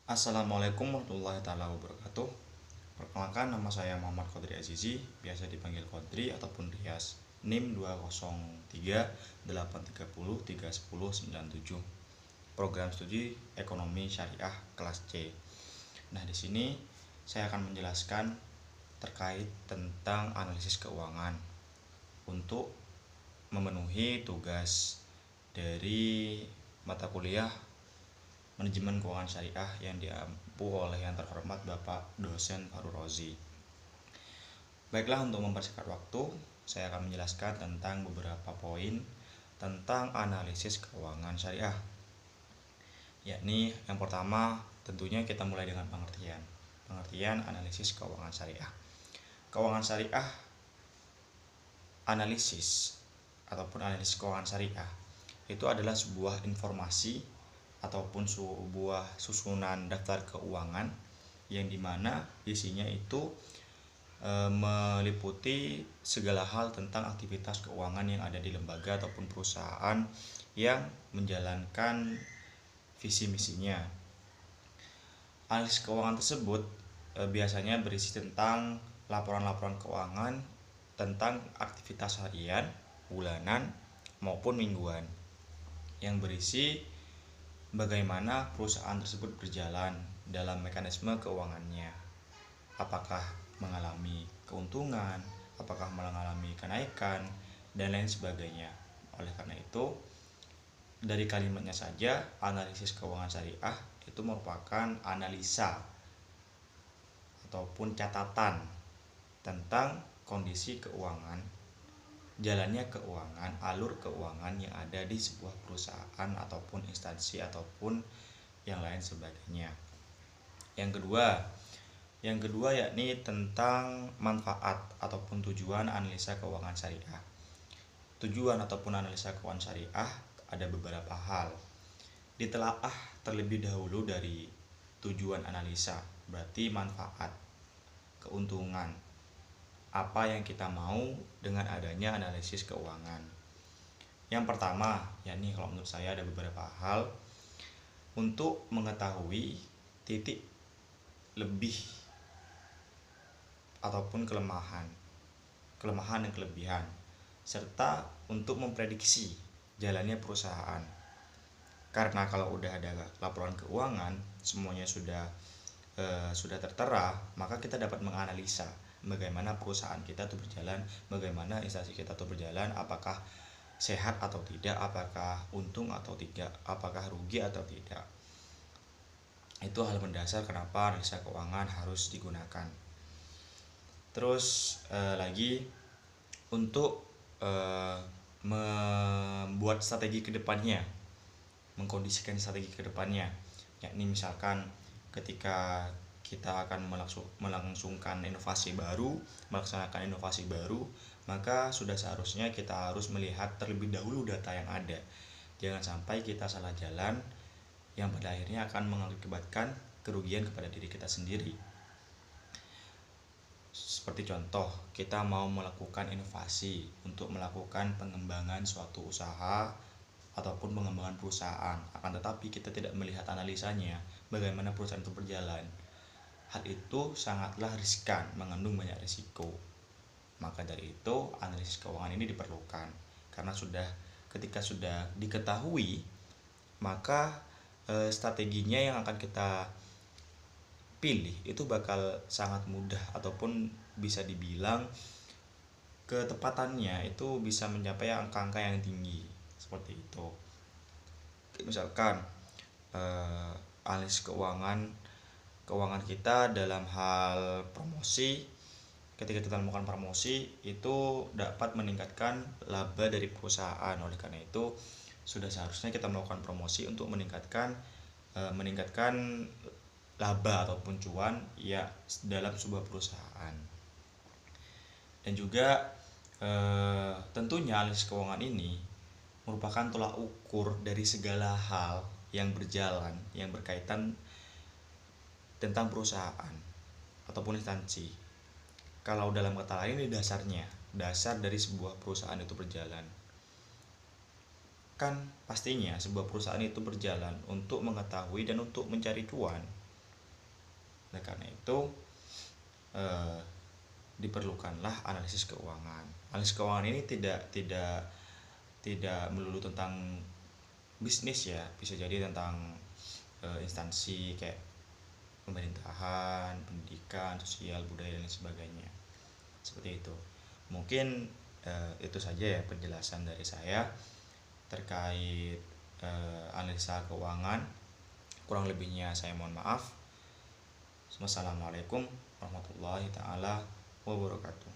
Assalamualaikum warahmatullahi taala wabarakatuh. Perkenalkan, nama saya Muhammad Qadri Azizi, biasa dipanggil Qadri ataupun Rias. NIM 203 830 310 907. Program studi Ekonomi Syariah kelas C. Nah, di sini saya akan menjelaskan terkait tentang analisis keuangan untuk memenuhi tugas dari mata kuliah Manajemen Keuangan Syariah yang diampu oleh yang terhormat Bapak Dosen Fahru Rozi. Baiklah, untuk mempersingkat waktu, saya akan menjelaskan tentang beberapa poin tentang analisis keuangan syariah. Yakni yang pertama, tentunya kita mulai dengan pengertian. Pengertian analisis keuangan syariah. Keuangan syariah analisis ataupun analisis keuangan syariah itu adalah sebuah informasi ataupun sebuah susunan daftar keuangan yang dimana isinya itu meliputi segala hal tentang aktivitas keuangan yang ada di lembaga ataupun perusahaan yang menjalankan visi misinya. Analisis keuangan tersebut biasanya berisi tentang laporan-laporan keuangan tentang aktivitas harian, bulanan, maupun mingguan yang berisi bagaimana perusahaan tersebut berjalan dalam mekanisme keuangannya. Apakah mengalami keuntungan, apakah mengalami kenaikan, dan lain sebagainya. Oleh karena itu, dari kalimatnya saja, analisis keuangan syariah itu merupakan analisa ataupun catatan tentang kondisi keuangan, jalannya keuangan, alur keuangan yang ada di sebuah perusahaan ataupun instansi ataupun yang lain sebagainya. Yang kedua yakni tentang manfaat ataupun tujuan analisa keuangan syariah. Tujuan ataupun analisa keuangan syariah ada beberapa hal. Ditelaah terlebih dahulu dari tujuan analisa, berarti manfaat, keuntungan, apa yang kita mau dengan adanya analisis keuangan. Yang pertama, yakni kalau menurut saya ada beberapa hal untuk mengetahui titik lebih ataupun kelemahan dan kelebihan, serta untuk memprediksi jalannya perusahaan. Karena kalau udah ada laporan keuangan, semuanya sudah tertera, maka kita dapat menganalisa bagaimana perusahaan kita tuh berjalan, bagaimana instansi kita tuh berjalan, apakah sehat atau tidak, apakah untung atau tidak, apakah rugi atau tidak. Itu hal mendasar kenapa analisa keuangan harus digunakan. Terus lagi untuk membuat strategi kedepannya, mengkondisikan strategi kedepannya, yakni misalkan ketika kita akan melangsungkan melaksanakan inovasi baru, maka sudah seharusnya kita harus melihat terlebih dahulu data yang ada. Jangan sampai kita salah jalan yang pada akhirnya akan mengakibatkan kerugian kepada diri kita sendiri. Seperti contoh, kita mau melakukan inovasi untuk melakukan pengembangan suatu usaha ataupun pengembangan perusahaan, akan tetapi kita tidak melihat analisanya, bagaimana perusahaan itu berjalan. Hal itu sangatlah riskan, mengandung banyak risiko. Maka dari itu analisis keuangan ini diperlukan, karena ketika sudah diketahui, maka strateginya yang akan kita pilih itu bakal sangat mudah, ataupun bisa dibilang ketepatannya itu bisa mencapai angka-angka yang tinggi. Seperti itu. Misalkan analisis keuangan kita dalam hal promosi, ketika kita melakukan promosi itu dapat meningkatkan laba dari perusahaan. Oleh karena itu sudah seharusnya kita melakukan promosi untuk meningkatkan laba ataupun cuan ya dalam sebuah perusahaan. Dan juga tentunya analisis keuangan ini merupakan tolak ukur dari segala hal yang berjalan, yang berkaitan tentang perusahaan ataupun instansi. Kalau dalam kata lain, ini dasar dari sebuah perusahaan itu berjalan. Kan pastinya sebuah perusahaan itu berjalan untuk mengetahui dan untuk mencari cuan. Oleh karena itu diperlukanlah analisis keuangan. Analisis keuangan ini tidak melulu tentang bisnis ya, bisa jadi tentang instansi kayak pemerintahan, pendidikan, sosial, budaya dan sebagainya. Seperti itu. Mungkin itu saja ya penjelasan dari saya terkait analisa keuangan. Kurang lebihnya saya mohon maaf. Wassalamualaikum warahmatullahi taala wabarakatuh.